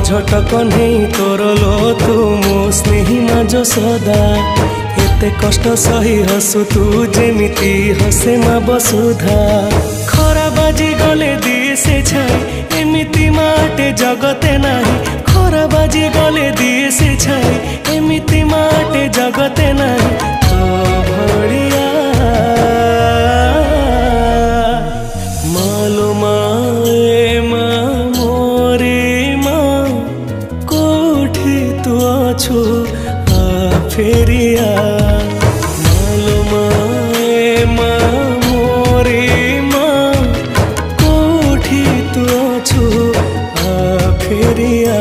झटक नहीं तोर लो तू मो स्नेही माज सदा एते कष्ट सही हसु तू जेमिति हसे मा बसुधा खरा बाजी गले दिए से छाई एमिति माटे जगते नाही खरा बाजी गले दिए से छाई एमिति माटे जगते नाही तो भड़िया मालो माए मा मोरे मा कोठी तू अछु आ फेरिया मालो माए मा मोरे मा कोठी तू अछु आ फेरिया।